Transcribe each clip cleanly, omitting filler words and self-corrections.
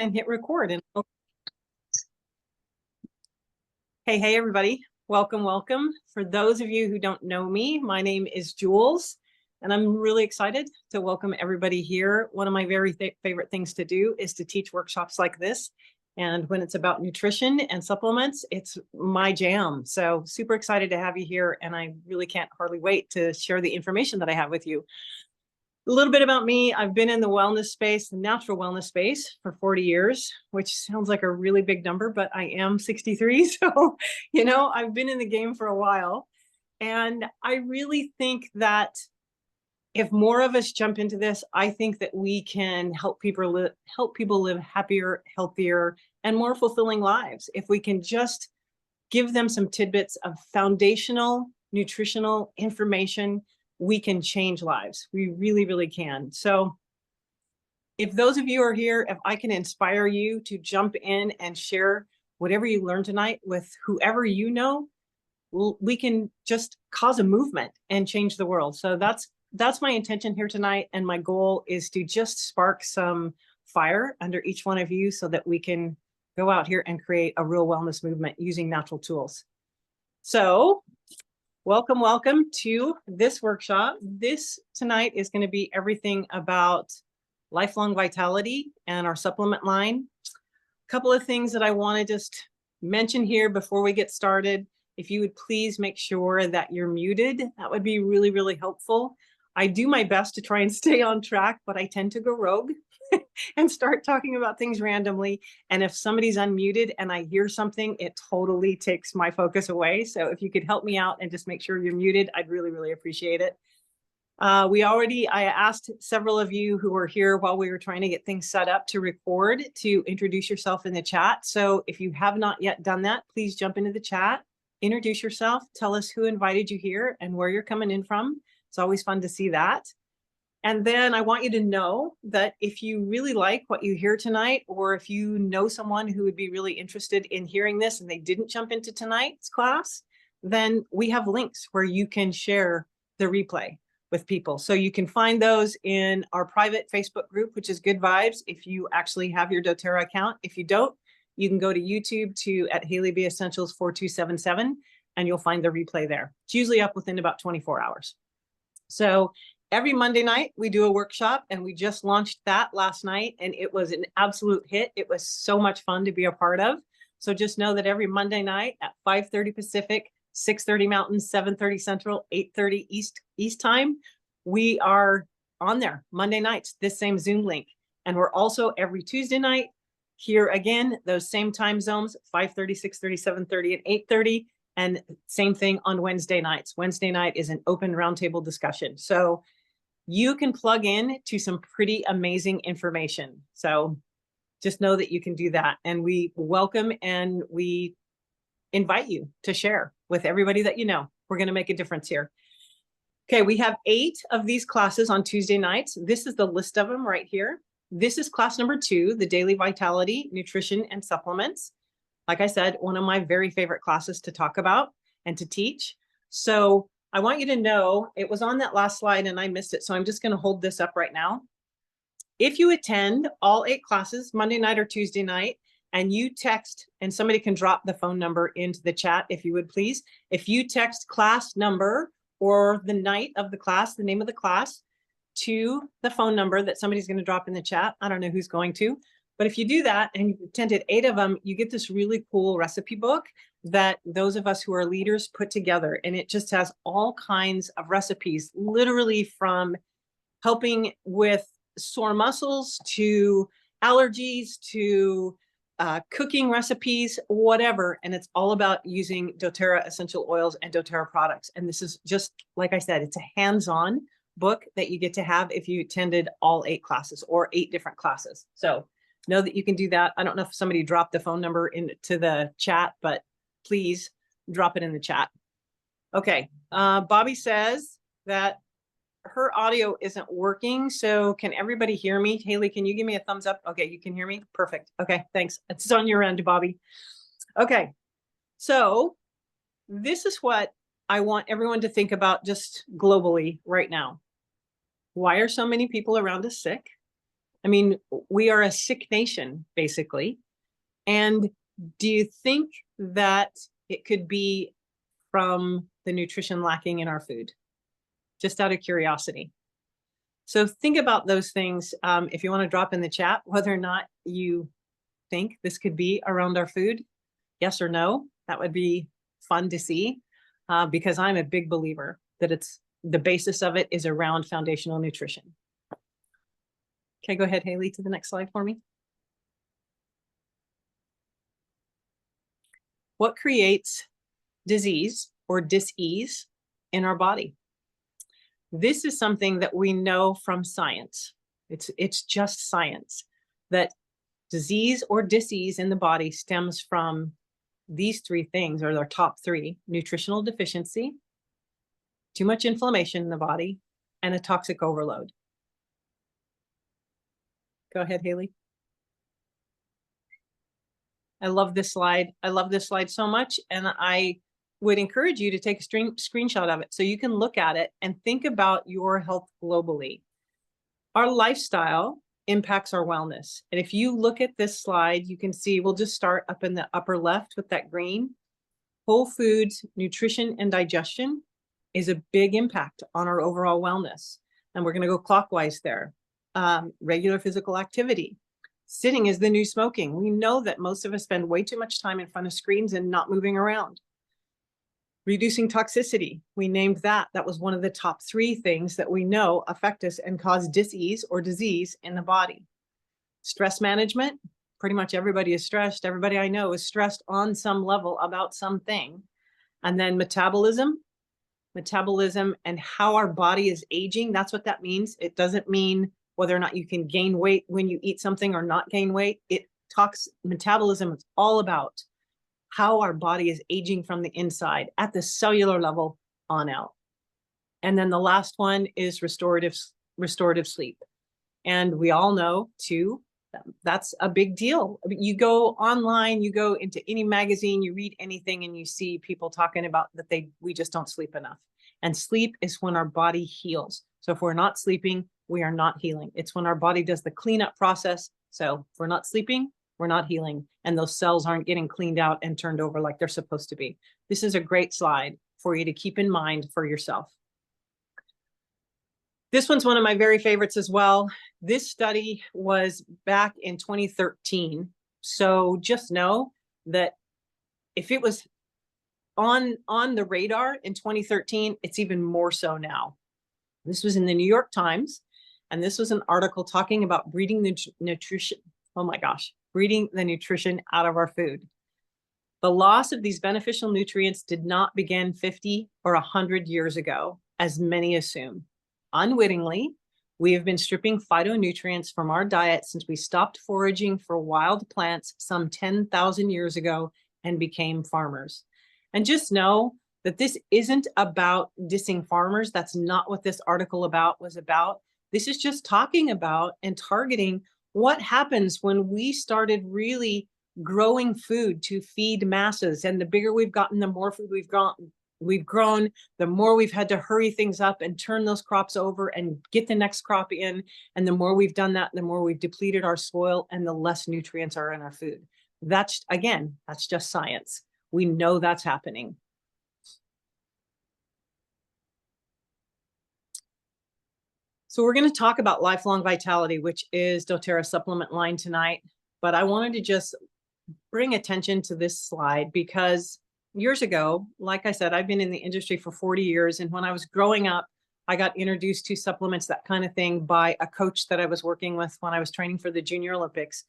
and hit record. And hey, everybody. Welcome. For those of you who don't know me, my name is Jules, and I'm really excited to welcome everybody here. One of my very favorite things to do is to teach workshops like this. And when it's about nutrition and supplements, it's my jam. So super excited to have you here. And I really can't hardly wait to share the information that I have with you. A little bit about me. I've been in the wellness space, the natural wellness space for 40 years, which sounds like a really big number, but I am 63. So, I've been in the game for a while. And I really think that if more of us jump into this, I think that we can help people live happier, healthier, and more fulfilling lives. If we can just give them some tidbits of foundational nutritional information, we can change lives. We really, really can. So if those of you are here, if I can inspire you to jump in and share whatever you learned tonight with whoever you know, we can just cause a movement and change the world. So that's my intention here tonight. And my goal is to just spark some fire under each one of you so that we can go out here and create a real wellness movement using natural tools. So welcome to this workshop. This tonight is going to be everything about lifelong vitality and our supplement line. A couple of things that I want to just mention here before we get started. If you would please make sure that you're muted, that would be really, really helpful. I do my best to try and stay on track, but I tend to go rogue and start talking about things randomly. And if somebody's unmuted and I hear something, it totally takes my focus away. So if you could help me out and just make sure you're muted, I'd really, really appreciate it. I asked several of you who were here while we were trying to get things set up to record to introduce yourself in the chat. So if you have not yet done that, please jump into the chat, introduce yourself, tell us who invited you here and where you're coming in from. It's always fun to see that. And then I want you to know that if you really like what you hear tonight, or if you know someone who would be really interested in hearing this and they didn't jump into tonight's class, then we have links where you can share the replay with people. So you can find those in our private Facebook group, which is Good Vibes, if you actually have your doTERRA account. If you don't, you can go to YouTube at Haley B Essentials 4277, and you'll find the replay there. It's usually up within about 24 hours. So every Monday night, we do a workshop, and we just launched that last night, and it was an absolute hit. It was so much fun to be a part of. So just know that every Monday night at 5:30 Pacific, 6:30 Mountain, 7:30 Central, 8:30 East time, we are on there Monday nights, this same Zoom link. And we're also every Tuesday night here again, those same time zones, 5:30, 6:30, 7:30, and 8:30. And same thing on Wednesday nights. Wednesday night is an open roundtable discussion. So you can plug in to some pretty amazing information. So just know that you can do that. And we welcome and we invite you to share with everybody that you know. We're going to make a difference here. Okay, we have 8 of these classes on Tuesday nights. This is the list of them right here. This is class number 2, the Daily Vitality, Nutrition, and Supplements. Like I said, one of my very favorite classes to talk about and to teach. So I want you to know, it was on that last slide and I missed it. So I'm just going to hold this up right now. If you attend all 8 classes, Monday night or Tuesday night, and you text, and somebody can drop the phone number into the chat if you would please. If you text class number or the night of the class, the name of the class, to the phone number that somebody's going to drop in the chat, I don't know who's going to, but if you do that and you've attended 8 of them, you get this really cool recipe book that those of us who are leaders put together. And it just has all kinds of recipes, literally from helping with sore muscles to allergies to cooking recipes, whatever. And it's all about using doTERRA essential oils and doTERRA products. And this is just, like I said, it's a hands-on book that you get to have if you attended all 8 classes or 8 different classes. So know that you can do that. I don't know if somebody dropped the phone number into the chat, but please drop it in the chat. Okay. Bobby says that her audio isn't working. So can everybody hear me? Haley, can you give me a thumbs up? Okay, you can hear me? Perfect. Okay, thanks. It's on your end, Bobby. Okay, so this is what I want everyone to think about just globally right now. Why are so many people around us sick? I mean, we are a sick nation, basically. And do you think that it could be from the nutrition lacking in our food? Just out of curiosity. So think about those things. If you want to drop in the chat, whether or not you think this could be around our food, yes or no, that would be fun to see, because I'm a big believer that the basis of it is around foundational nutrition. Okay, go ahead, Haley, to the next slide for me. What creates disease or dis-ease in our body? This is something that we know from science. It's just science that disease or dis-ease in the body stems from these three things, or their top three: nutritional deficiency, too much inflammation in the body, and a toxic overload. Go ahead, Haley. I love this slide. I love this slide so much. And I would encourage you to take a screenshot of it so you can look at it and think about your health globally. Our lifestyle impacts our wellness. And if you look at this slide, you can see, we'll just start up in the upper left with that green. Whole foods, nutrition, and digestion is a big impact on our overall wellness. And we're going to go clockwise there. Regular physical activity. Sitting is the new smoking. We know that most of us spend way too much time in front of screens and not moving around. Reducing toxicity. We named that. That was one of the top three things that we know affect us and cause dis-ease or disease in the body. Stress management. Pretty much everybody is stressed. Everybody I know is stressed on some level about something. And then metabolism and how our body is aging. That's what that means. It doesn't mean whether or not you can gain weight when you eat something or not gain weight. Metabolism is all about how our body is aging from the inside at the cellular level on out. And then the last one is restorative sleep. And we all know too, that's a big deal. I mean, you go online, you go into any magazine, you read anything, and you see people talking about that we just don't sleep enough. And sleep is when our body heals. So if we're not sleeping, we are not healing. It's when our body does the cleanup process. So if we're not sleeping, we're not healing, and those cells aren't getting cleaned out and turned over like they're supposed to be. This is a great slide for you to keep in mind for yourself. This one's one of my very favorites as well. This study was back in 2013. So just know that if it was on the radar in 2013, it's even more so now. This was in the New York Times, and this was an article talking about breeding the nutrition. Oh my gosh, breeding the nutrition out of our food. The loss of these beneficial nutrients did not begin 50 or 100 years ago, as many assume. Unwittingly, we have been stripping phytonutrients from our diet since we stopped foraging for wild plants some 10,000 years ago and became farmers. And just know that this isn't about dissing farmers. That's not what this article was about. This is just talking about and targeting what happens when we started really growing food to feed masses. And the bigger we've gotten, the more food we've grown, the more we've had to hurry things up and turn those crops over and get the next crop in. And the more we've done that, the more we've depleted our soil and the less nutrients are in our food. That's just science. We know that's happening. So we're going to talk about lifelong vitality, which is doTERRA supplement line tonight. But I wanted to just bring attention to this slide because years ago, like I said, I've been in the industry for 40 years. And when I was growing up, I got introduced to supplements, that kind of thing, by a coach that I was working with when I was training for the Junior Olympics.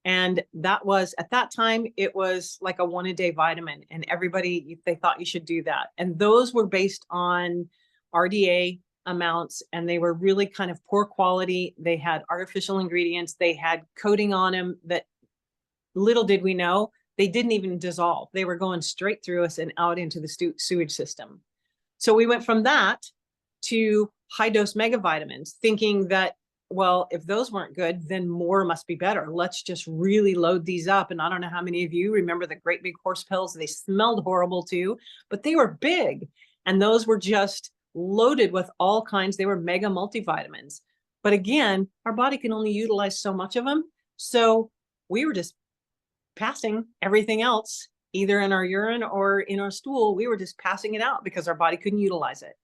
And that was, at that time, it was like a one-a-day vitamin. And everybody, they thought you should do that. And those were based on RDA amounts, and they were really kind of poor quality. They had artificial ingredients. They had coating on them that, little did we know, they didn't even dissolve. They were going straight through us and out into the sewage system. So we went from that to high dose megavitamins, thinking that, well, if those weren't good, then more must be better. Let's just really load these up. And I don't know how many of you remember the great big horse pills. They smelled horrible too, but they were big. And those were just loaded with all kinds. They were mega multivitamins. But again, our body can only utilize so much of them. So we were just passing everything else, either in our urine or in our stool. We were just passing it out because our body couldn't utilize it.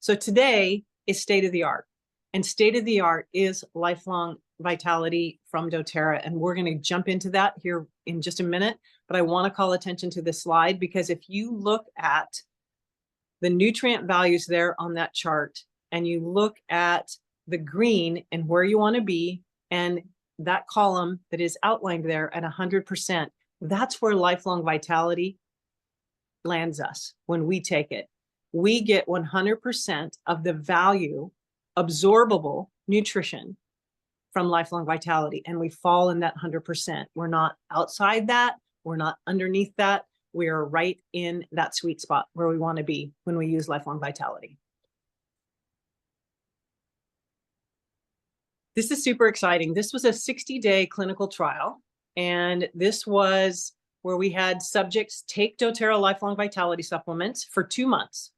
So today is state of the art. And state of the art is lifelong vitality from doTERRA. And we're going to jump into that here in just a minute. But I want to call attention to this slide, because if you look at the nutrient values there on that chart, and you look at the green and where you want to be, and that column that is outlined there at 100%, that's where lifelong vitality lands us when we take it. We get 100% of the value, absorbable nutrition from lifelong vitality, and we fall in that 100%. We're not outside that. We're not underneath that. We are right in that sweet spot where we want to be when we use lifelong vitality. This is super exciting. This was a 60-day clinical trial, and this was where we had subjects take doTERRA lifelong vitality supplements for 2 months.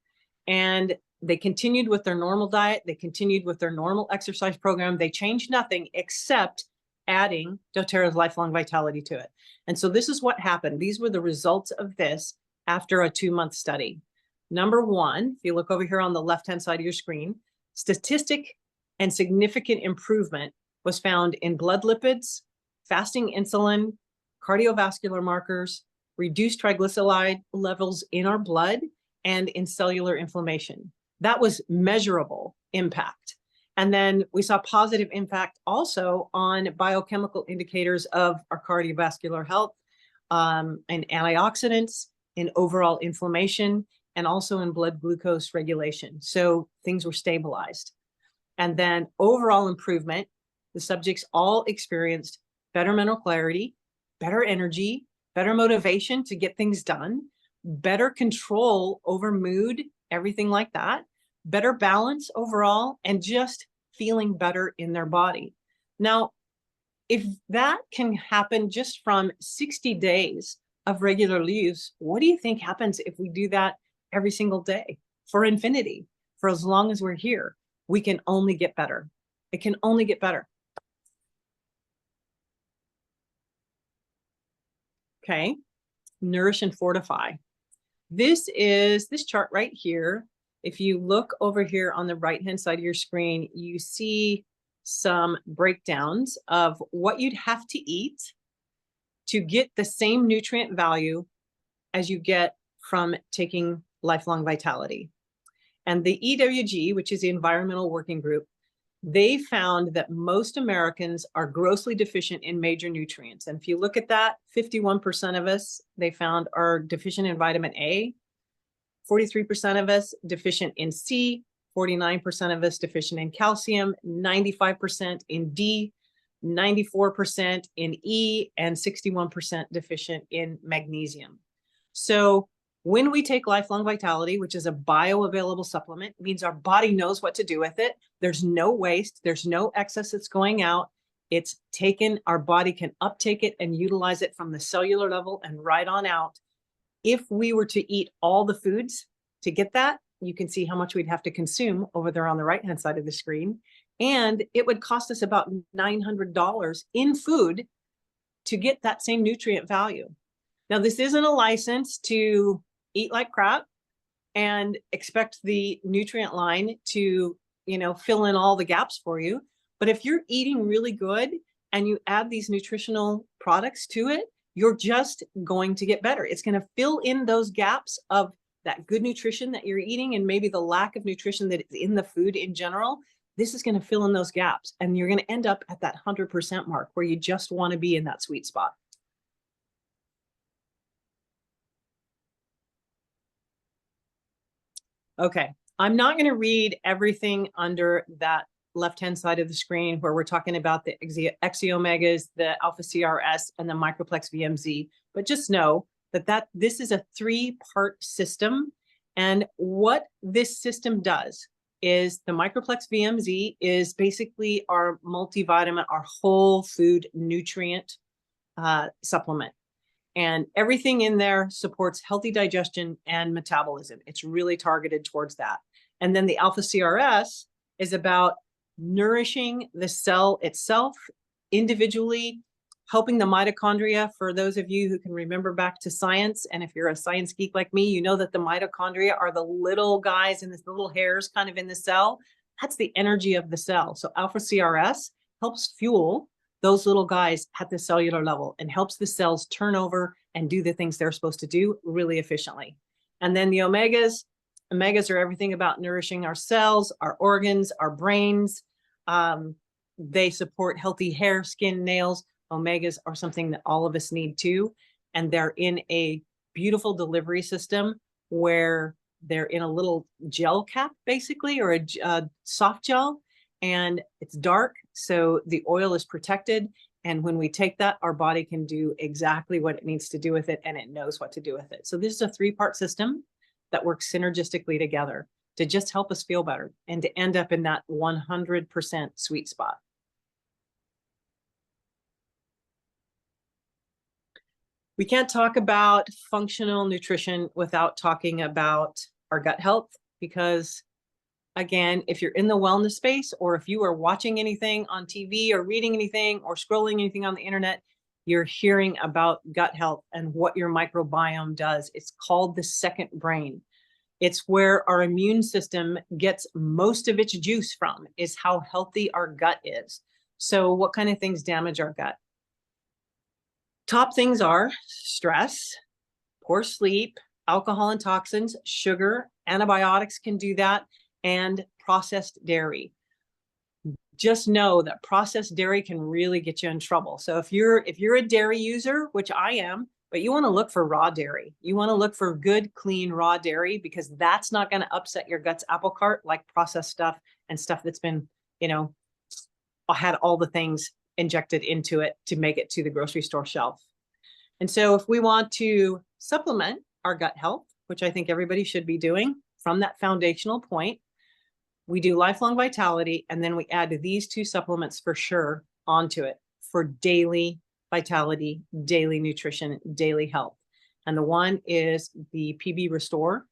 And they continued with their normal diet. They continued with their normal exercise program. They changed nothing except adding doTERRA's lifelong vitality to it. And so this is what happened. These were the results of this after a 2-month study. Number one, if you look over here on the left-hand side of your screen, statistic and significant improvement was found in blood lipids, fasting insulin, cardiovascular markers, reduced triglyceride levels in our blood, and in cellular inflammation. That was measurable impact. And then we saw positive impact also on biochemical indicators of our cardiovascular health, and antioxidants, in overall inflammation, and also in blood glucose regulation. So things were stabilized. And then overall improvement, the subjects all experienced better mental clarity, better energy, better motivation to get things done, better control over mood, everything like that, better balance overall, and just feeling better in their body. Now, if that can happen just from 60 days of regular use, what do you think happens if we do that every single day for infinity, for as long as we're here? We can only get better. It can only get better. Okay, nourish and fortify. This is this chart right here. If you look over here on the right-hand side of your screen, you see some breakdowns of what you'd have to eat to get the same nutrient value as you get from taking lifelong vitality. And the EWG, which is the Environmental Working Group, they found that most Americans are grossly deficient in major nutrients. And if you look at that, 51% of us, they found, are deficient in vitamin A, 43% of us deficient in C, 49% of us deficient in calcium, 95% in D, 94% in E, and 61% deficient in magnesium. So when we take lifelong vitality, which is a bioavailable supplement, it means our body knows what to do with it. There's no waste. There's no excess that's going out. It's taken, our body can uptake it and utilize it from the cellular level and right on out. If we were to eat all the foods to get that, you can see how much we'd have to consume over there on the right-hand side of the screen. And it would cost us about $900 in food to get that same nutrient value. Now, this isn't a license to eat like crap and expect the nutrient line to, fill in all the gaps for you. But if you're eating really good and you add these nutritional products to it, you're just going to get better. It's going to fill in those gaps of that good nutrition that you're eating and maybe the lack of nutrition that is in the food in general. This is going to fill in those gaps, and you're going to end up at that 100% mark where you just want to be in that sweet spot. Okay, I'm not going to read everything under that left-hand side of the screen where we're talking about the Exi-Omegas, the Alpha CRS, and the Microplex VMZ, but just know that this is a 3-part system. And what this system does is the Microplex VMZ is basically our multivitamin, our whole food nutrient supplement. And everything in there supports healthy digestion and metabolism. It's really targeted towards that. And then the Alpha CRS is about nourishing the cell itself individually, helping the mitochondria. For those of you who can remember back to science, and if you're a science geek like me, you know that the mitochondria are the little guys and the little hairs kind of in the cell. That's the energy of the cell. So alpha CRS helps fuel those little guys at the cellular level and helps the cells turn over and do the things they're supposed to do really efficiently. And then the omegas are everything about nourishing our cells, our organs, our brains. They support healthy hair, skin, nails. Omegas are something that all of us need too. And they're in a beautiful delivery system where they're in a little gel cap, basically, or a soft gel, and it's dark. So the oil is protected. And when we take that, our body can do exactly what it needs to do with it, and it knows what to do with it. So this is a 3-part system that works synergistically together to just help us feel better and to end up in that 100% sweet spot. We can't talk about functional nutrition without talking about our gut health, because again, if you're in the wellness space, or if you are watching anything on TV or reading anything or scrolling anything on the internet, you're hearing about gut health and what your microbiome does. It's called the second brain. It's where our immune system gets most of its juice from, is how healthy our gut is. So what kind of things damage our gut? Top things are stress, poor sleep, alcohol and toxins, sugar, antibiotics can do that, and processed dairy. Just know that processed dairy can really get you in trouble. So if you're a dairy user, which I am, but you want to look for raw dairy. You want to look for good, clean, raw dairy, because that's not going to upset your gut's apple cart like processed stuff and stuff that's been, had all the things injected into it to make it to the grocery store shelf. And so if we want to supplement our gut health, which I think everybody should be doing from that foundational point, we do lifelong vitality, and then we add these 2 supplements for sure onto it for daily vitality, daily nutrition, daily health. And the one is the PB Restore.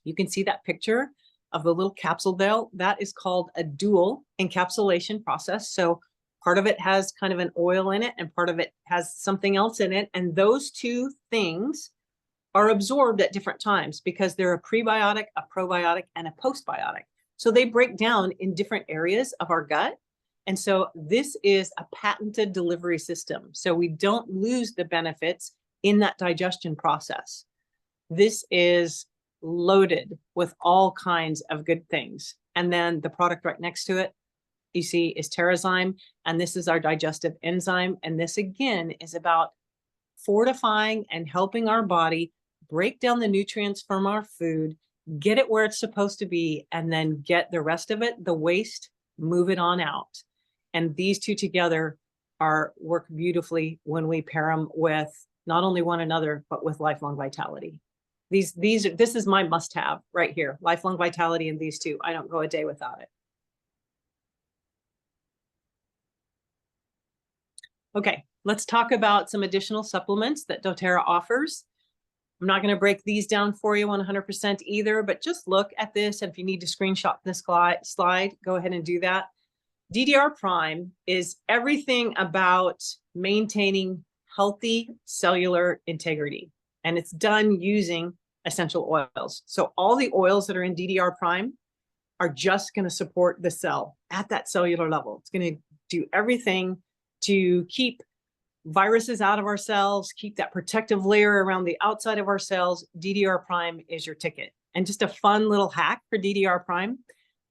You can see that picture of the little capsule there. That is called a dual encapsulation process. So part of it has kind of an oil in it, and part of it has something else in it. And those 2 things are absorbed at different times because they're a prebiotic, a probiotic, and a postbiotic. So they break down in different areas of our gut. And so this is a patented delivery system. So we don't lose the benefits in that digestion process. This is loaded with all kinds of good things. And then the product right next to it, you see, is Terrazyme. And this is our digestive enzyme. And this again is about fortifying and helping our body break down the nutrients from our food, get it where it's supposed to be, and then get the rest of it, the waste, move it on out. And these 2 together work beautifully when we pair them with not only one another, but with lifelong vitality. This is my must-have right here, lifelong vitality, and these 2. I don't go a day without it. Okay, let's talk about some additional supplements that doTERRA offers. I'm not going to break these down for you 100% either, but just look at this. And if you need to screenshot this slide, go ahead and do that. DDR Prime is everything about maintaining healthy cellular integrity, and it's done using essential oils. So all the oils that are in DDR Prime are just going to support the cell at that cellular level. It's going to do everything to keep viruses out of our cells, keep that protective layer around the outside of our cells. DDR Prime is your ticket. And just a fun little hack for DDR Prime: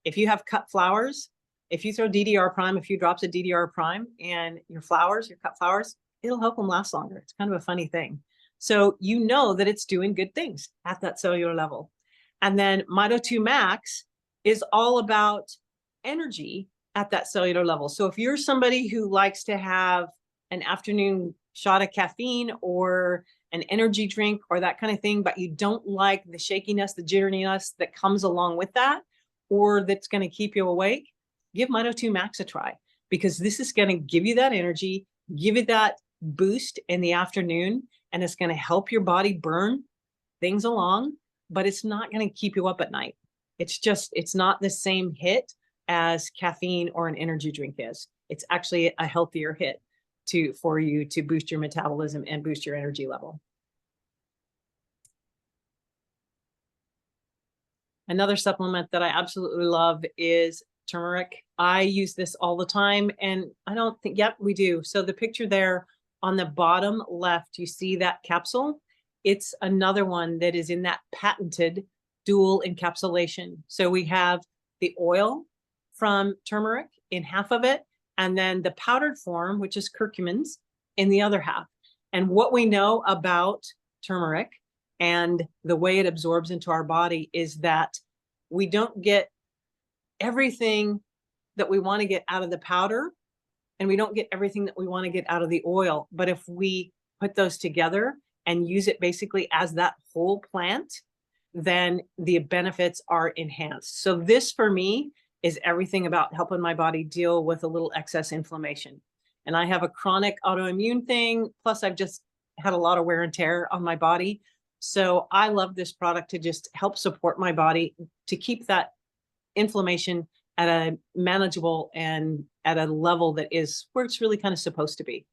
if you have cut flowers, if you throw DDR Prime, a few drops of DDR Prime in your flowers, your cut flowers, it'll help them last longer. It's kind of a funny thing. So you know that it's doing good things at that cellular level. And then Mito 2 Max is all about energy at that cellular level. So if you're somebody who likes to have an afternoon shot of caffeine or an energy drink or that kind of thing, but you don't like the shakiness, the jitteriness that comes along with that, or that's going to keep you awake, give Mito 2 Max a try, because this is going to give you that energy, give you that boost in the afternoon, and it's going to help your body burn things along, but it's not going to keep you up at night. It's not the same hit as caffeine or an energy drink is. It's actually a healthier hit for you to boost your metabolism and boost your energy level. Another supplement that I absolutely love is turmeric. I use this all the time, and I don't think, yep, we do. So the picture there on the bottom left, you see that capsule? It's another one that is in that patented dual encapsulation. So we have the oil from turmeric in half of it, and then the powdered form, which is curcumins, in the other half. And what we know about turmeric and the way it absorbs into our body is that we don't get everything that we want to get out of the powder, and we don't get everything that we want to get out of the oil. But if we put those together and use it basically as that whole plant, then the benefits are enhanced. So this for me is everything about helping my body deal with a little excess inflammation. And I have a chronic autoimmune thing, plus I've just had a lot of wear and tear on my body. So I love this product to just help support my body to keep that inflammation at a manageable and at a level that is where it's really kind of supposed to be.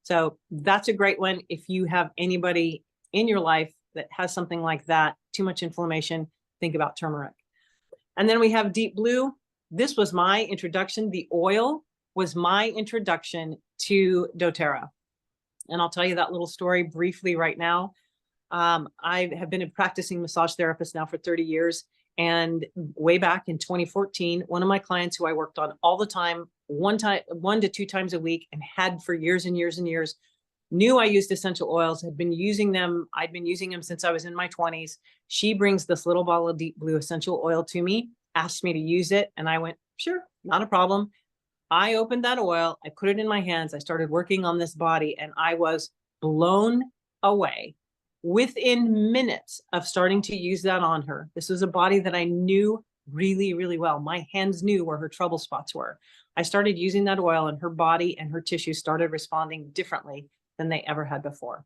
So that's a great one. If you have anybody in your life that has something like that, too much inflammation, think about turmeric. And then we have Deep Blue. This was my introduction. The oil was my introduction to doTERRA. And I'll tell you that little story briefly right now. I have been a practicing massage therapist now for 30 years. And way back in 2014, one of my clients who I worked on all the time, 1 to 2 times a week, and had for years and years and years, knew I used essential oils, had been using them. I'd been using them since I was in my 20s. She brings this little bottle of Deep Blue essential oil to me, asked me to use it. And I went, sure, not a problem. I opened that oil. I put it in my hands. I started working on this body, and I was blown away. Within minutes of starting to use that on her, this was a body that I knew really, really well. My hands knew where her trouble spots were. I started using that oil, and her body and her tissue started responding differently than they ever had before.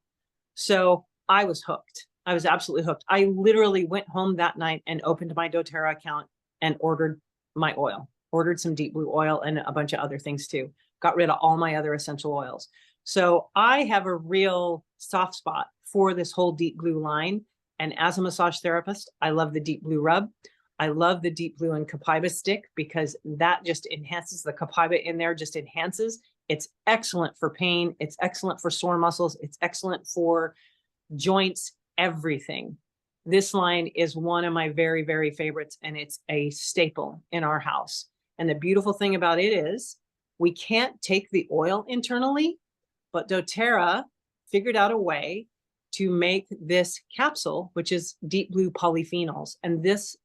So I was hooked. I was absolutely hooked. I literally went home that night and opened my doTERRA account and ordered my oil, ordered some Deep Blue oil and a bunch of other things too. Got rid of all my other essential oils. So I have a real soft spot for this whole Deep Blue line. And as a massage therapist, I love the Deep Blue rub. I love the Deep Blue and Copaiba stick because that just enhances the Copaiba in there, just enhances. It's excellent for pain. It's excellent for sore muscles. It's excellent for joints, everything. This line is one of my very, very favorites, and it's a staple in our house. And the beautiful thing about it is we can't take the oil internally, but doTERRA figured out a way to make this capsule, which is Deep Blue polyphenols. And this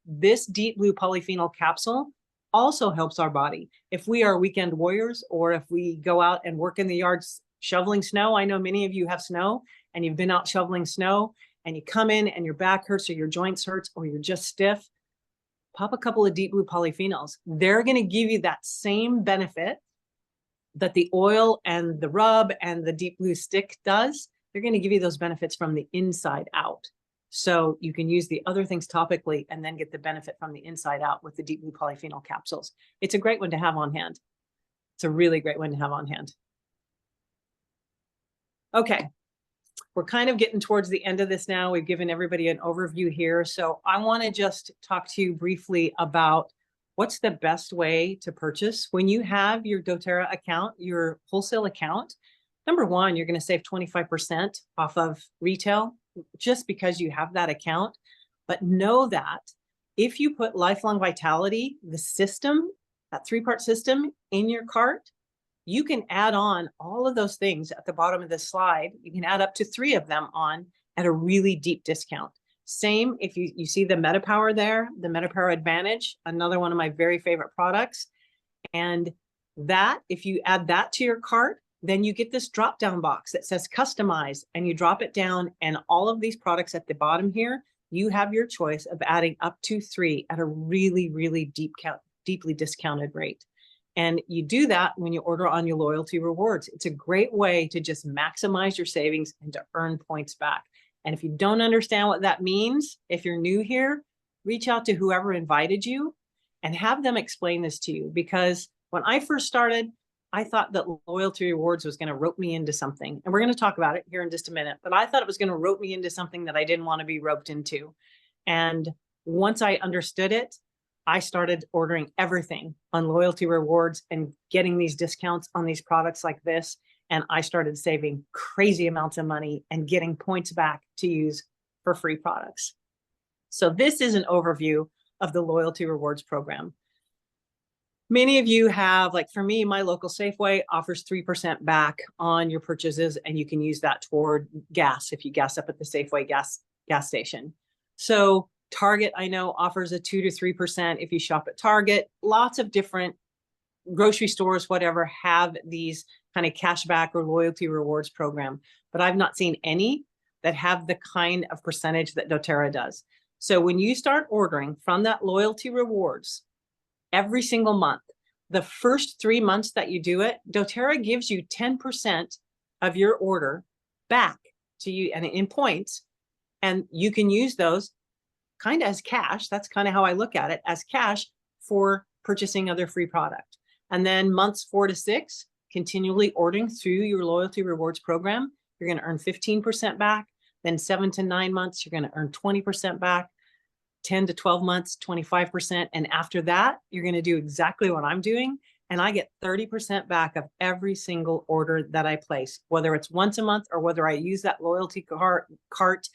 Deep Blue polyphenol capsule also helps our body. If we are weekend warriors, or if we go out and work in the yards shoveling snow, I know many of you have snow and you've been out shoveling snow, and you come in and your back hurts or your joints hurts or you're just stiff, pop a couple of Deep Blue polyphenols. They're going to give you that same benefit that the oil and the rub and the Deep Blue stick does. They're going to give you those benefits from the inside out. So you can use the other things topically and then get the benefit from the inside out with the Deep Blue polyphenol capsules. It's a great one to have on hand. It's a really great one to have on hand. Okay, we're kind of getting towards the end of this now. We've given everybody an overview here. So I want to just talk to you briefly about what's the best way to purchase. When you have your doTERRA account, your wholesale account, number one, you're going to save 25% off of retail just because you have that account. But know that if you put Lifelong Vitality, the system, that 3-part system in your cart, you can add on all of those things at the bottom of this slide. You can add up to 3 of them on at a really deep discount. Same if you see the MetaPower there, the MetaPower Advantage, another one of my very favorite products. And that, if you add that to your cart, then you get this drop-down box that says customize, and you drop it down, and all of these products at the bottom here, you have your choice of adding up to 3 at a really, really deeply discounted rate. And you do that when you order on your loyalty rewards. It's a great way to just maximize your savings and to earn points back. And if you don't understand what that means, if you're new here, reach out to whoever invited you and have them explain this to you. Because when I first started, I thought that loyalty rewards was going to rope me into something. And we're going to talk about it here in just a minute. But I thought it was going to rope me into something that I didn't want to be roped into. And once I understood it, I started ordering everything on loyalty rewards and getting these discounts on these products like this. And I started saving crazy amounts of money and getting points back to use for free products. So this is an overview of the loyalty rewards program. Many of you have, like for me, my local Safeway offers 3% back on your purchases, and you can use that toward gas if you gas up at the Safeway gas station. So Target, I know, offers a 2 to 3% if you shop at Target. Lots of different grocery stores, whatever, have these kind of cashback or loyalty rewards program, but I've not seen any that have the kind of percentage that doTERRA does. So when you start ordering from that loyalty rewards every single month, the first 3 months that you do it, doTERRA gives you 10% of your order back to you and in points, and you can use those kind of as cash. That's kind of how I look at it, as cash for purchasing other free product. And then months 4 to 6, continually ordering through your loyalty rewards program, you're going to earn 15% back. Then 7 to 9 months, you're going to earn 20% back. 10 to 12 months, 25%. And after that, you're going to do exactly what I'm doing. And I get 30% back of every single order that I place, whether it's once a month or whether I use that loyalty cart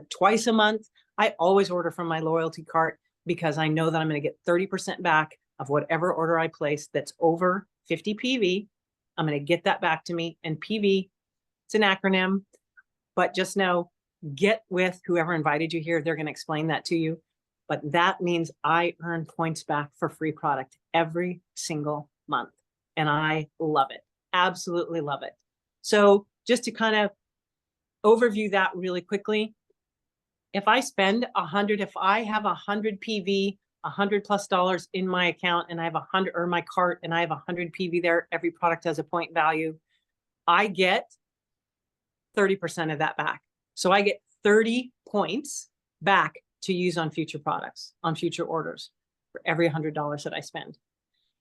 twice a month. I always order from my loyalty cart because I know that I'm going to get 30% back of whatever order I place that's over 50 PV. I'm going to get that back to me. And PV, it's an acronym, but just know, get with whoever invited you here. They're going to explain that to you. But that means I earn points back for free product every single month. And I love it. Absolutely love it. So just to kind of overview that really quickly, if I spend 100, if I have 100 PV, $100+ in my account, and I have 100 or my cart, and I have 100 PV there, every product has a point value, I get 30% of that back. So I get 30 points back to use on future products, on future orders for every $100 that I spend.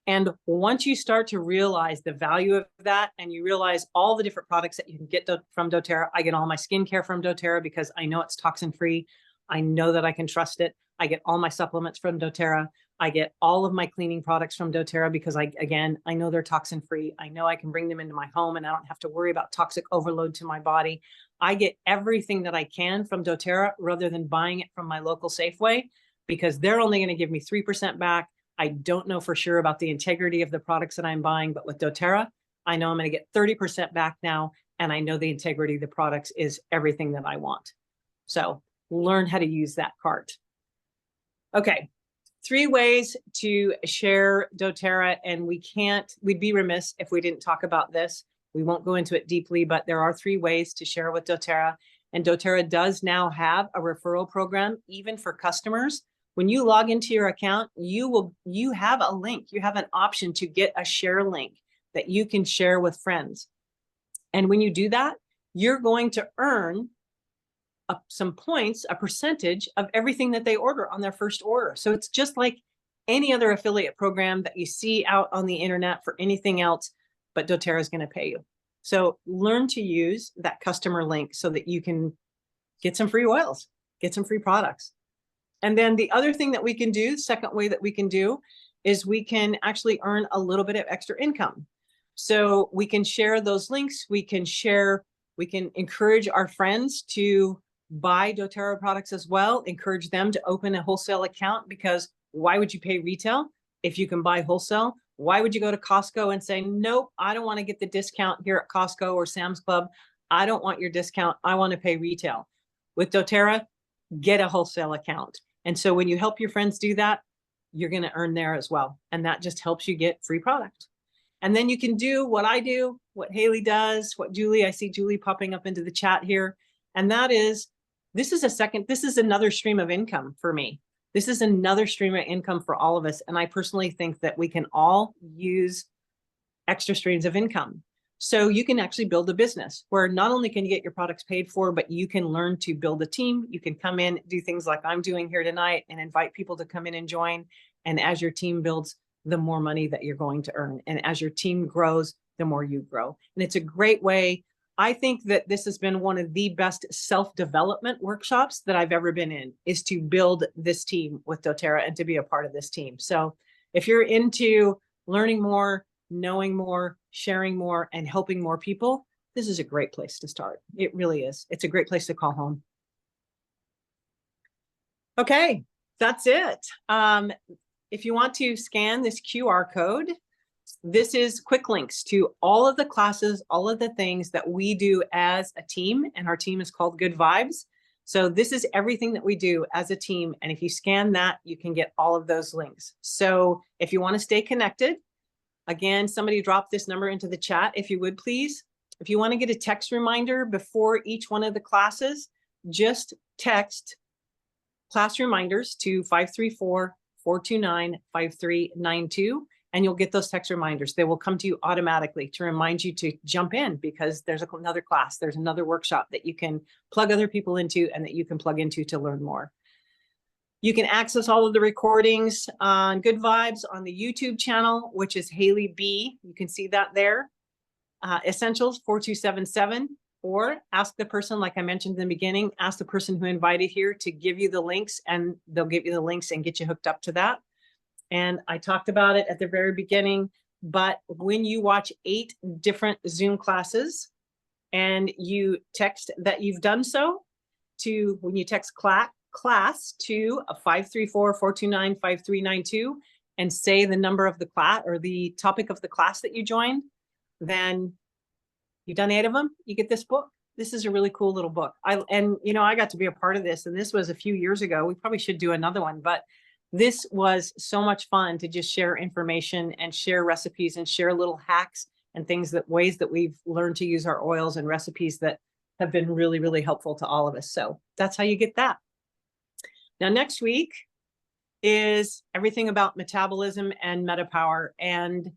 And once you start to realize the value of that, and you realize all the different products that you can get from doTERRA, I get all my skincare from doTERRA because I know it's toxin free. I know that I can trust it. I get all my supplements from doTERRA. I get all of my cleaning products from doTERRA because I know they're toxin free. I know I can bring them into my home and I don't have to worry about toxic overload to my body. I get everything that I can from doTERRA rather than buying it from my local Safeway because they're only going to give me 3% back. I don't know for sure about the integrity of the products that I'm buying, but with doTERRA, I know I'm going to get 30% back now. And I know the integrity of the products is everything that I want. So learn how to use that cart. Okay. 3 ways to share doTERRA, and we'd be remiss if we didn't talk about this. We won't go into it deeply, but there are 3 ways to share with doTERRA. And doTERRA does now have a referral program, even for customers. When you log into your account, you have a link. You have an option to get a share link that you can share with friends. And when you do that, you're going to earn some points, a percentage of everything that they order on their first order. So it's just like any other affiliate program that you see out on the internet for anything else, but doTERRA is going to pay you. So learn to use that customer link so that you can get some free oils, get some free products. And then the other thing that we can do, second way that we can do, is we can actually earn a little bit of extra income. So we can share those links. We can encourage our friends to buy doTERRA products as well, encourage them to open a wholesale account, because why would you pay retail if you can buy wholesale? Why would you go to Costco and say, nope, I don't want to get the discount here at Costco or Sam's Club. I don't want your discount. I want to pay retail. With doTERRA, get a wholesale account. And so when you help your friends do that, you're going to earn there as well. And that just helps you get free product. And then you can do what I do, what Haley does, what Julie, I see Julie popping up into the chat here. And that is, this is another stream of income for me. This is another stream of income for all of us. And I personally think that we can all use extra streams of income. So you can actually build a business where not only can you get your products paid for, but you can learn to build a team. You can come in, do things like I'm doing here tonight and invite people to come in and join. And as your team builds, the more money that you're going to earn. And as your team grows, the more you grow. And it's a great way. I think that this has been one of the best self-development workshops that I've ever been in, is to build this team with doTERRA and to be a part of this team. So if you're into learning more, knowing more, sharing more, and helping more people, this is a great place to start. It really is. It's a great place to call home. Okay, that's it. If you want to scan this QR code, this is quick links to all of the classes, all of the things that we do as a team, and our team is called Good Vibes. So this is everything that we do as a team. And if you scan that, you can get all of those links. So if you want to stay connected, again, somebody drop this number into the chat, if you would, please. If you want to get a text reminder before each one of the classes, just text class reminders to 534-429-5392, and you'll get those text reminders. They will come to you automatically to remind you to jump in, because there's another class, there's another workshop that you can plug other people into and that you can plug into to learn more. You can access all of the recordings on Good Vibes on the YouTube channel, which is Haley B. You can see that there. Essentials 4277, or ask the person, like I mentioned in the beginning, ask the person who invited here to give you the links, and they'll give you the links and get you hooked up to that. And I talked about it at the very beginning, but when you watch 8 different Zoom classes and you text that you've done so to, when you text class to 534-429-5392 and say the number of the class or the topic of the class that you joined, then you've done 8 of them, you get this book. This is a really cool little book. I got to be a part of this, and this was a few years ago. We probably should do another one, but this was so much fun to just share information and share recipes and share little hacks and ways that we've learned to use our oils and recipes that have been really, really helpful to all of us. So that's how you get that. Now, next week is everything about metabolism and MetaPower. And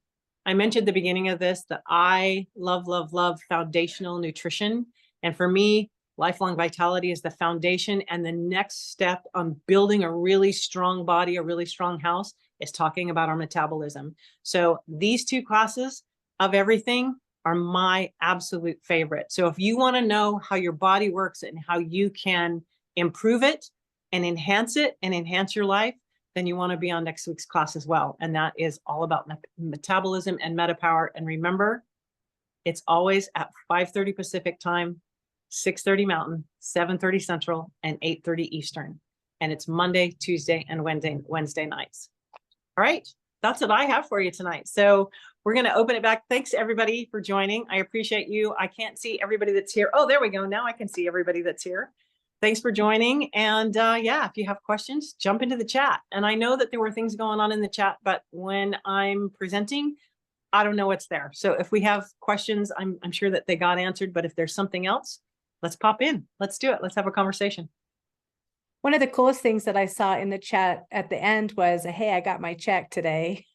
I mentioned at the beginning of this that I love, love, love foundational nutrition. And for me, lifelong vitality is the foundation. And the next step on building a really strong body, a really strong house, is talking about our metabolism. So these 2 classes of everything are my absolute favorite. So if you want to know how your body works and how you can improve it and enhance your life, then you want to be on next week's class as well. And that is all about metabolism and MetaPower. And remember, it's always at 5:30 Pacific time, 6:30 Mountain, 7:30 Central, and 8:30 Eastern. And it's Monday, Tuesday, and Wednesday nights. All right, that's what I have for you tonight. So we're going to open it back. Thanks, everybody, for joining. I appreciate you. I can't see everybody that's here. Oh, there we go. Now I can see everybody that's here. Thanks for joining. And yeah, if you have questions, jump into the chat. And I know that there were things going on in the chat, but when I'm presenting, I don't know what's there. So if we have questions, I'm sure that they got answered. But if there's something else, let's pop in. Let's do it. Let's have a conversation. One of the coolest things that I saw in the chat at the end was, hey, I got my check today.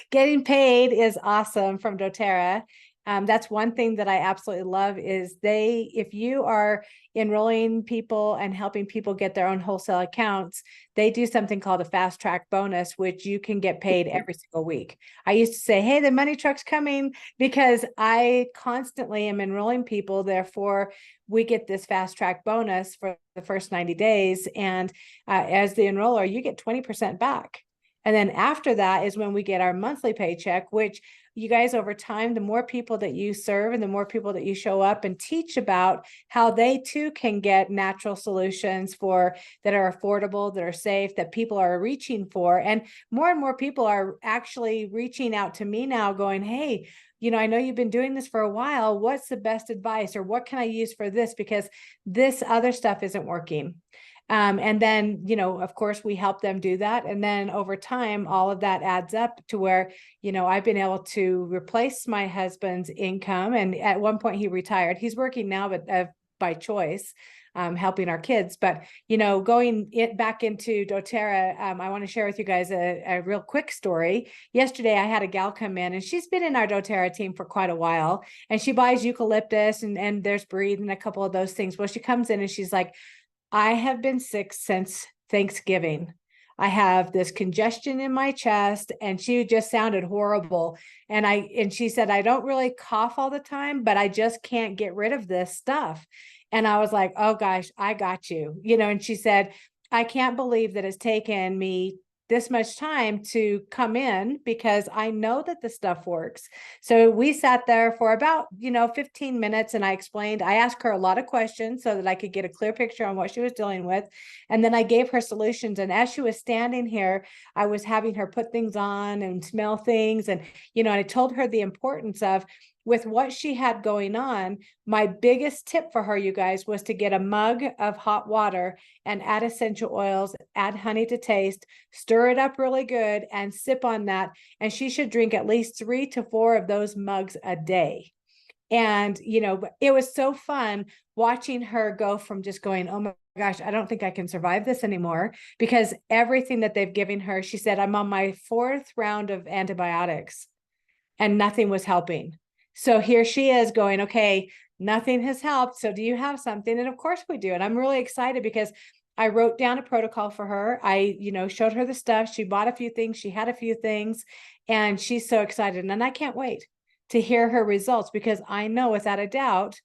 Getting paid is awesome from doTERRA. That's one thing that I absolutely love is if you are enrolling people and helping people get their own wholesale accounts, they do something called a fast track bonus, which you can get paid every single week. I used to say, hey, the money truck's coming, because I constantly am enrolling people. Therefore, we get this fast track bonus for the first 90 days. And as the enroller, you get 20% back. And then after that is when we get our monthly paycheck, which you guys, over time, the more people that you serve and the more people that you show up and teach about how they too can get natural solutions that are affordable, that are safe, that people are reaching for. And more people are actually reaching out to me now going, hey, I know you've been doing this for a while. What's the best advice, or what can I use for this? Because this other stuff isn't working. And then, of course, we help them do that. And then over time, all of that adds up to where, I've been able to replace my husband's income. And at one point he retired. He's working now, but by choice, helping our kids. But, going back into doTERRA, I want to share with you guys a real quick story. Yesterday, I had a gal come in, and she's been in our doTERRA team for quite a while. And she buys eucalyptus and there's breathe and a couple of those things. Well, she comes in and she's like, I have been sick since Thanksgiving. I have this congestion in my chest, and she just sounded horrible. And she said, I don't really cough all the time, but I just can't get rid of this stuff. And I was like, oh gosh, I got you, and she said, I can't believe that it's taken me this much time to come in because I know that the stuff works. So we sat there for about, 15 minutes, and I asked her a lot of questions so that I could get a clear picture on what she was dealing with. And then I gave her solutions. And as she was standing here, I was having her put things on and smell things. And, I told her the importance of, with what she had going on, my biggest tip for her, you guys, was to get a mug of hot water and add essential oils, add honey to taste, stir it up really good, and sip on that. And she should drink at least 3 to 4 of those mugs a day. And, it was so fun watching her go from just going, oh my gosh, I don't think I can survive this anymore, because everything that they've given her, she said, I'm on my 4th round of antibiotics and nothing was helping. So here she is going, okay, nothing has helped. So do you have something? And of course we do. And I'm really excited because I wrote down a protocol for her. I, showed her the stuff. She bought a few things. She had a few things, and she's so excited. And I can't wait to hear her results, because I know without a doubt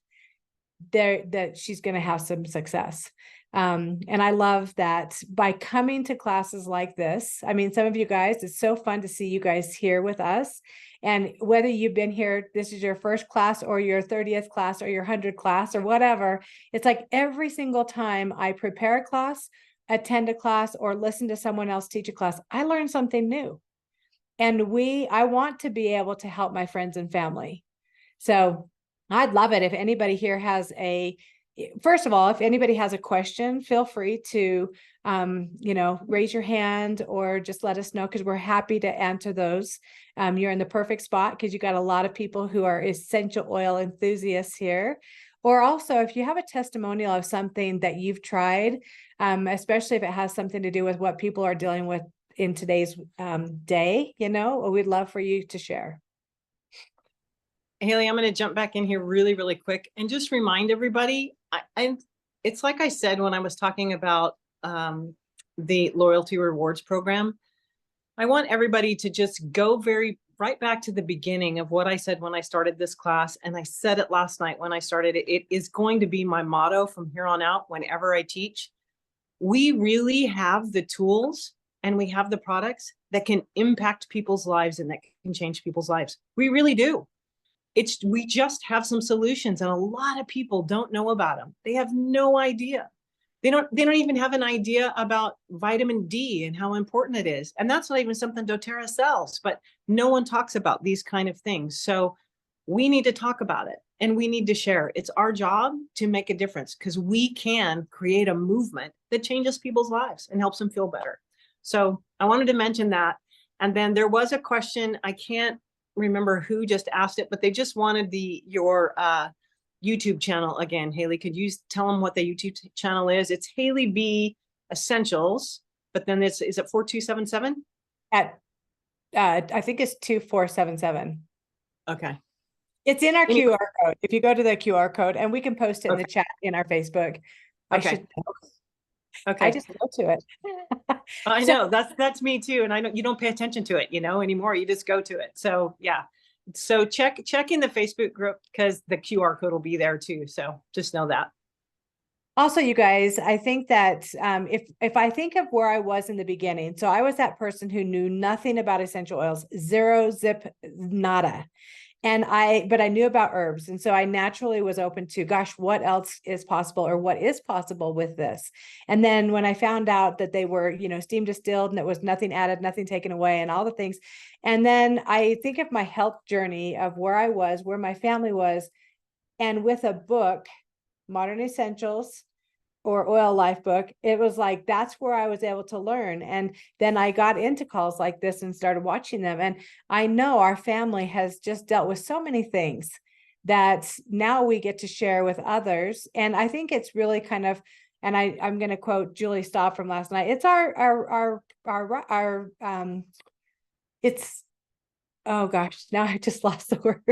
that she's going to have some success. And I love that by coming to classes like this. I mean, some of you guys, it's so fun to see you guys here with us. And whether you've been here, this is your first class or your 30th class or your 100th class or whatever, it's like every single time I prepare a class, attend a class, or listen to someone else teach a class, I learn something new. And I want to be able to help my friends and family. So I'd love it if anybody here has first of all, if anybody has a question, feel free to, raise your hand or just let us know, because we're happy to answer those. You're in the perfect spot because you got a lot of people who are essential oil enthusiasts here. Or also, if you have a testimonial of something that you've tried, especially if it has something to do with what people are dealing with in today's day, we'd love for you to share. Haley, I'm going to jump back in here really, really quick and just remind everybody, it's like I said when I was talking about the loyalty rewards program. I want everybody to just go right back to the beginning of what I said when I started this class. And I said it last night when I started it. It is going to be my motto from here on out whenever I teach. We really have the tools and we have the products that can impact people's lives and that can change people's lives. We really do. We just have some solutions, and a lot of people don't know about them. They have no idea. They don't even have an idea about vitamin D and how important it is. And that's not even something doTERRA sells, but no one talks about these kind of things. So we need to talk about it and we need to share. It's our job to make a difference, because we can create a movement that changes people's lives and helps them feel better. So I wanted to mention that. And then there was a question, I can't remember who just asked it, but they just wanted your YouTube channel again. Haley, could you tell them what the YouTube channel is? It's Haley B Essentials, but then is it 4277? I think it's 2477. Okay. It's in our QR code. If you go to the QR code, and we can post it in the chat in our Facebook. Okay. I just go to it. I know that's me too. And I know you don't pay attention to it, anymore. You just go to it. So yeah. So check in the Facebook group, because the QR code will be there too. So just know that. Also, you guys, I think that if I think of where I was in the beginning, so I was that person who knew nothing about essential oils, zero, zip, nada. But I knew about herbs. And so I naturally was open to, gosh, what else is possible, or what is possible with this? And then when I found out that they were, steam distilled and it was nothing added, nothing taken away, and all the things. And then I think of my health journey of where I was, where my family was, and with a book, Modern Essentials, or Oil Life book, it was like, that's where I was able to learn. And then I got into calls like this and started watching them. And I know our family has just dealt with so many things that now we get to share with others. And I think it's really kind of, and I'm going to quote Julie Staub from last night. It's it's, oh gosh, now I just lost the word.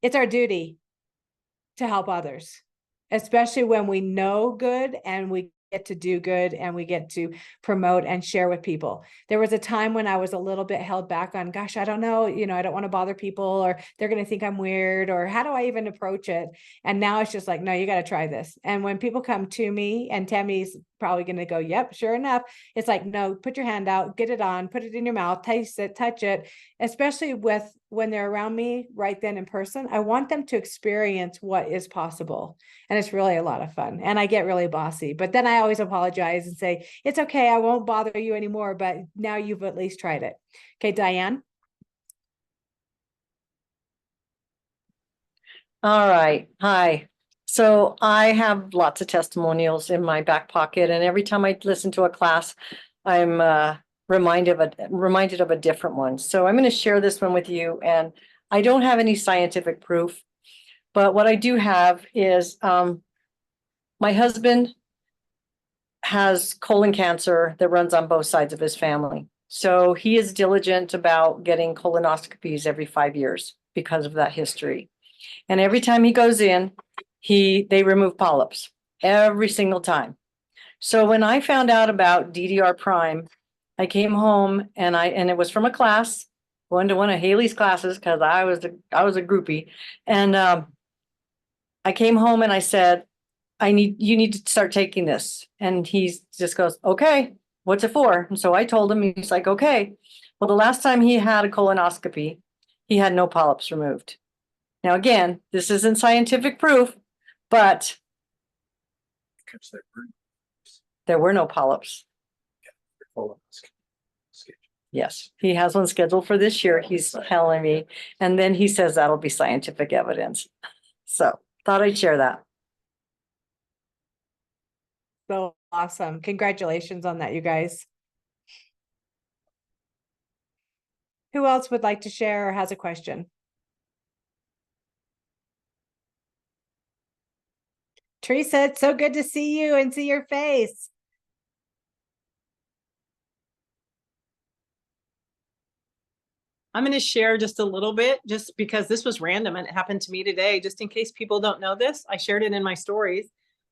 It's our duty to help others, especially when we know good and we get to do good and we get to promote and share with people. There was a time when I was a little bit held back on, gosh, I don't know, I don't want to bother people, or they're going to think I'm weird, or how do I even approach it? And now it's just like, no, you got to try this. And when people come to me, and Tammy's probably going to go, yep, sure enough, it's like, no, put your hand out, get it on, put it in your mouth, taste it, touch it, especially when they're around me right then in person. I want them to experience what is possible. And it's really a lot of fun. And I get really bossy, but then I always apologize and say, it's okay, I won't bother you anymore, but now you've at least tried it. Okay, Diane. All right. Hi. So I have lots of testimonials in my back pocket, and every time I listen to a class, I'm reminded of a different one. So I'm going to share this one with you, and I don't have any scientific proof, but what I do have is my husband has colon cancer that runs on both sides of his family. So he is diligent about getting colonoscopies every 5 years because of that history. And every time he goes in, they remove polyps every single time. So when I found out about DDR prime, I came home and it was from a class, going to one of Haley's classes, because I was a groupie. And I came home and I said, you need to start taking this. And he just goes, okay, what's it for? And so I told him, he's like, okay. Well, the last time he had a colonoscopy, he had no polyps removed. Now, again, this isn't scientific proof, but there were no polyps. Yes, he has one scheduled for this year, he's telling me. And then he says that'll be scientific evidence. So thought I'd share that. So awesome. Congratulations on that, you guys. Who else would like to share or has a question? Teresa, it's so good to see you and see your face. I'm going to share just a little bit, just because this was random and it happened to me today. Just in case people don't know this, I shared it in my stories,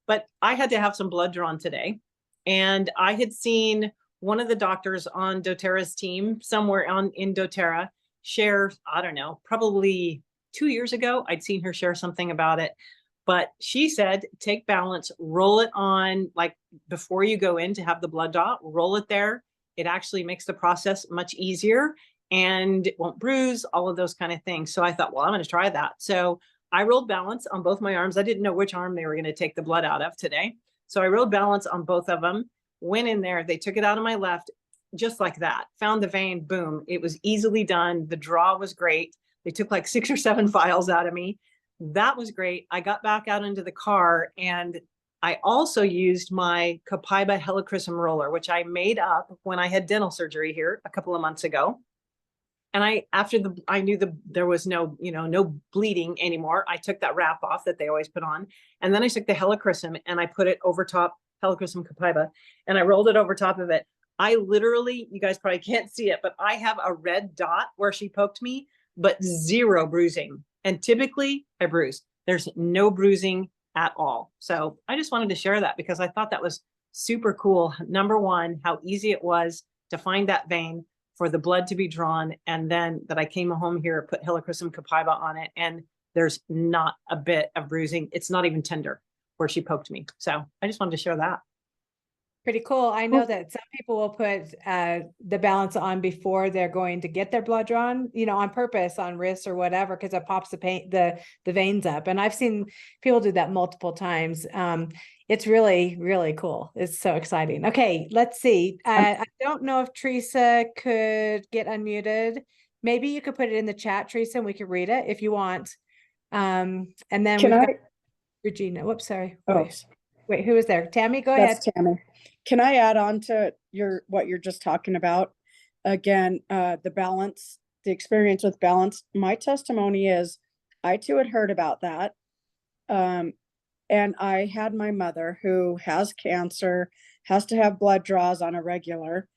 but I had to have some blood drawn today. And I had seen one of the doctors on doTERRA's team somewhere in doTERRA share, I don't know, probably 2 years ago, I'd seen her share something about it. But she said, take balance, roll it on, like before you go in to have the blood draw, roll it there. It actually makes the process much easier and it won't bruise, all of those kind of things. So I thought, well, I'm going to try that. So I rolled balance on both my arms. I didn't know which arm they were going to take the blood out of today. So I rolled balance on both of them, went in there. They took it out of my left, just like that, found the vein, boom. It was easily done. The draw was great. They took like 6 or 7 files out of me. That was great. I got back out into the car and I also used my Copaiba helichrysum roller, which I made up when I had dental surgery here a couple of months ago. And I knew there was no bleeding anymore. I took that wrap off that they always put on. And then I took the helichrysum and I put it over top, helichrysum Copaiba, and I rolled it over top of it. I literally, you guys probably can't see it, but I have a red dot where she poked me, but 0 bruising. And typically I bruise. There's no bruising at all. So I just wanted to share that because I thought that was super cool. Number one, how easy it was to find that vein for the blood to be drawn. And then that I came home here, put helichrysum Copaiba on it, and there's not a bit of bruising. It's not even tender where she poked me. So I just wanted to share that. Pretty cool. I know that some people will put the balance on before they're going to get their blood drawn, on purpose on wrists or whatever, because it pops the veins up. And I've seen people do that multiple times. It's really, really cool. It's so exciting. Okay, let's see. I don't know if Teresa could get unmuted. Maybe you could put it in the chat, Teresa, and we could read it if you want. And then we've got Regina. Whoops, sorry. Wait, who is there? Tammy, go ahead. That's Tammy. Can I add on to what you're just talking about? Again, the balance, the experience with balance. My testimony is I too had heard about that. And I had my mother who has cancer, has to have blood draws on a regular.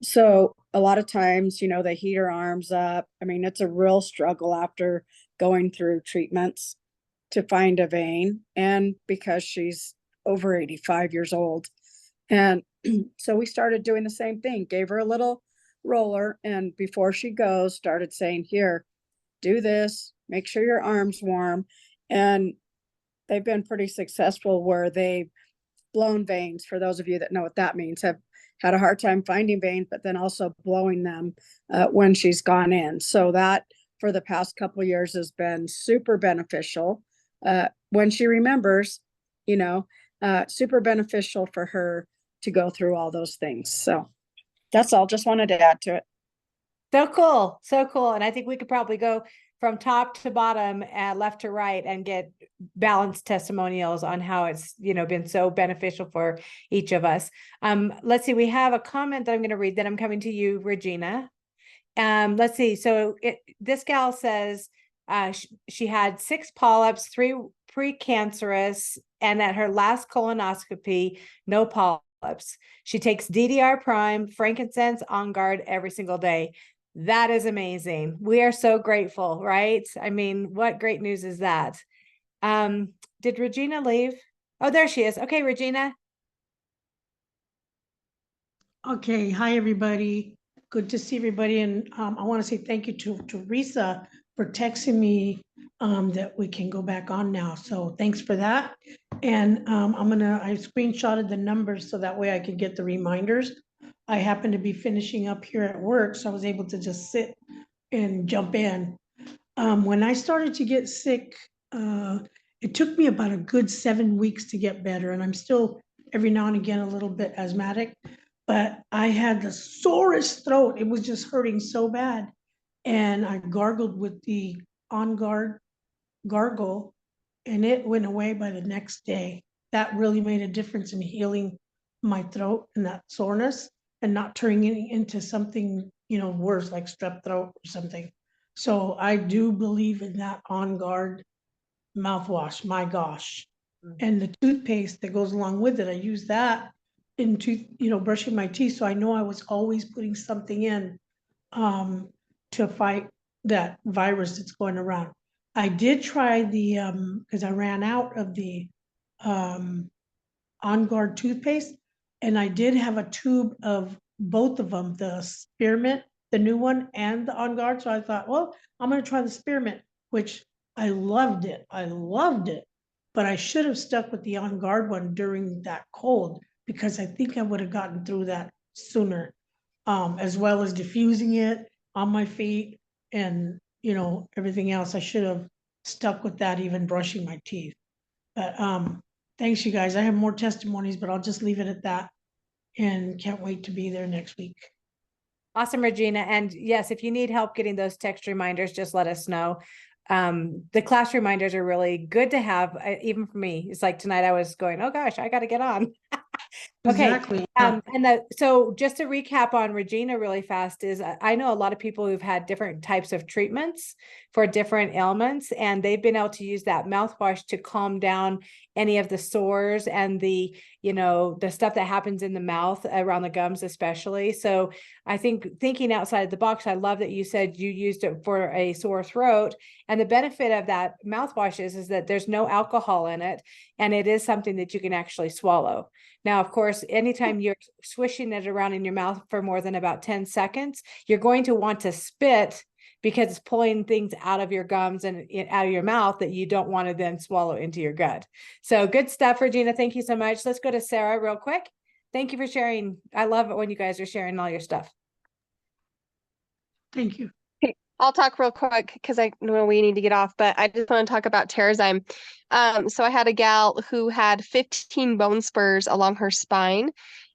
So a lot of times, they heat her arms up. I mean, it's a real struggle after going through treatments to find a vein. And because she's over 85 years old, And so we started doing the same thing, gave her a little roller, and before she goes, started saying, here, do this, make sure your arm's warm. And they've been pretty successful where they've blown veins. For those of you that know what that means, have had a hard time finding veins, but then also blowing them when she's gone in. So that for the past couple of years has been super beneficial. When she remembers, you know, super beneficial for her to go through all those things. So that's all. Just wanted to add to it. So cool. So cool. And I think we could probably go from top to bottom and left to right and get balanced testimonials on how it's, you know, been so beneficial for each of us. Let's see, we have a comment that I'm going to read, then I'm coming to you, Regina. Let's see. So this gal says she had 6 polyps, 3 precancerous, and at her last colonoscopy, no polyps. She takes DDR prime, frankincense, on guard every single day. That is amazing. We are so grateful, right? I mean, what great news is that? Did Regina leave? Oh, there she is. Okay, Regina. Okay, hi, everybody. Good to see everybody. And I want to say thank you to Teresa for texting me that we can go back on now. So thanks for that. And I screenshotted the numbers so that way I could get the reminders. I happen to be finishing up here at work, so I was able to just sit and jump in. When I started to get sick, it took me about a good 7 weeks to get better. And I'm still every now and again a little bit asthmatic. But I had the sorest throat. It was just hurting so bad. And I gargled with the On Guard gargle, and it went away by the next day. That really made a difference in healing my throat and that soreness and not turning it into something, you know, worse like strep throat or something. So I do believe in that On Guard mouthwash, my gosh. And the toothpaste that goes along with it, I use that into, you know, brushing my teeth. So I know I was always putting something in to fight that virus that's going around. I did try the, because I ran out of the On Guard toothpaste, and I did have a tube of both of them, the spearmint, the new one, and the On Guard. So I thought, well, I'm going to try the spearmint, which I loved it. I loved it. But I should have stuck with the On Guard one during that cold, because I think I would have gotten through that sooner, as well as diffusing it on my feet and, you know, everything else. I should have stuck with that, even brushing my teeth. But thanks, you guys. I have more testimonies, but I'll just leave it at that, and can't wait to be there next week. Awesome, Regina. And yes, if you need help getting those text reminders, just let us know. The class reminders are really good to have, even for me. It's like tonight I was going, oh gosh, I got to get on. Okay. Exactly. Yeah. So just to recap on Regina really fast is I know a lot of people who've had different types of treatments for different ailments, and they've been able to use that mouthwash to calm down any of the sores and the, you know, the stuff that happens in the mouth around the gums, especially. So I think thinking outside the box, I love that you said you used it for a sore throat. And the benefit of that mouthwash is that there's no alcohol in it, and it is something that you can actually swallow. Now, of course, anytime you're swishing it around in your mouth for more than about 10 seconds, you're going to want to spit, because it's pulling things out of your gums and out of your mouth that you don't want to then swallow into your gut. So good stuff, Regina. Thank you so much. Let's go to Sarah real quick. Thank you for sharing. I love it when you guys are sharing all your stuff. Thank you. I'll talk real quick because I know we need to get off, but I just want to talk about TerraZyme. So I had a gal who had 15 bone spurs along her spine,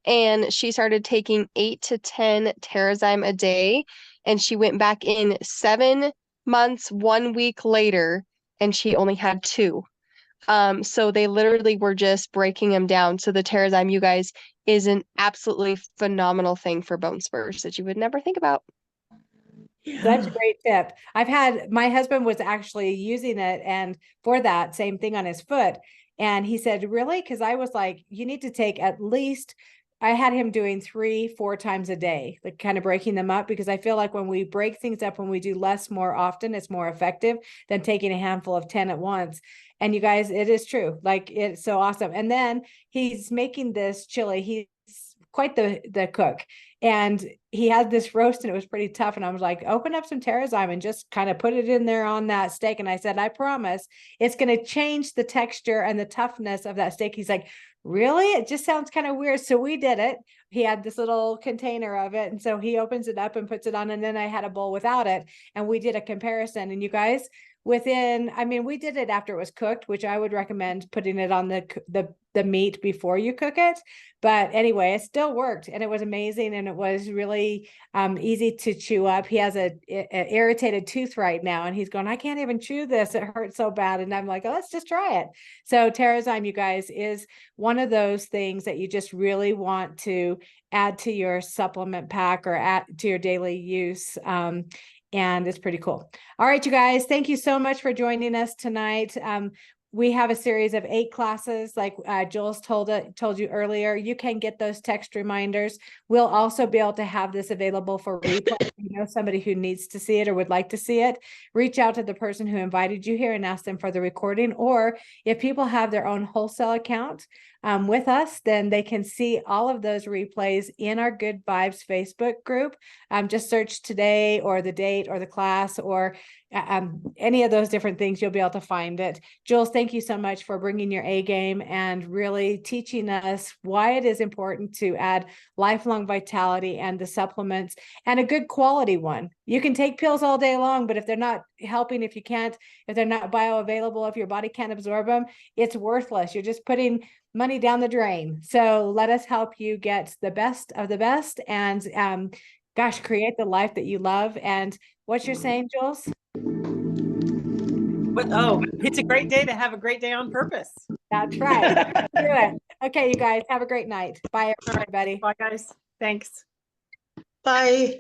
and she started taking 8 to 10 TerraZyme a day, and she went back in 7 months, 1 week later, and she only had 2. So they literally were just breaking them down. So the TerraZyme, you guys, is an absolutely phenomenal thing for bone spurs that you would never think about. Such a great tip. I've had, my husband was actually using it, and for that same thing on his foot. And he said, really? Because I was like, you need to take at least, I had him doing 3-4 times a day, like kind of breaking them up, because I feel like when we break things up, when we do less more often, it's more effective than taking a handful of 10 at once. And you guys, it is true. Like, it's so awesome. And then he's making this chili. He's quite the cook. And he had this roast and it was pretty tough. And I was like, open up some TerraZyme and just kind of put it in there on that steak. And I said, I promise it's going to change the texture and the toughness of that steak. He's like, really? It just sounds kind of weird. So we did it. He had this little container of it. And so he opens it up and puts it on. And then I had a bowl without it. And we did a comparison. And you guys, within, I mean, we did it after it was cooked, which I would recommend putting it on the meat before you cook it. But anyway, it still worked and it was amazing. And it was really easy to chew up. He has a irritated tooth right now. And he's going, I can't even chew this. It hurts so bad. And I'm like, oh, let's just try it. So TerraZyme, you guys, is one of those things that you just really want to add to your supplement pack or add to your daily use. And it's pretty cool. All right, you guys, thank you so much for joining us tonight. We have a series of 8 classes, like Jules told you earlier. You can get those text reminders. We'll also be able to have this available for replay. If you know somebody who needs to see it or would like to see it, reach out to the person who invited you here and ask them for the recording. Or if people have their own wholesale account with us, then they can see all of those replays in our Good Vibes Facebook group. Just search today or the date or the class or any of those different things, you'll be able to find it. Jules, thank you so much for bringing your A game and really teaching us why it is important to add lifelong vitality and the supplements and a good quality one. You can take pills all day long, but if they're not helping, if they're not bioavailable, if your body can't absorb them, it's worthless. You're just putting money down the drain. So let us help you get the best of the best and gosh, create the life that you love. And what you're saying, Jules? It's a great day to have a great day on purpose. That's right. Do it. Okay, you guys have a great night. Bye, everybody. Bye, guys. Thanks. Bye.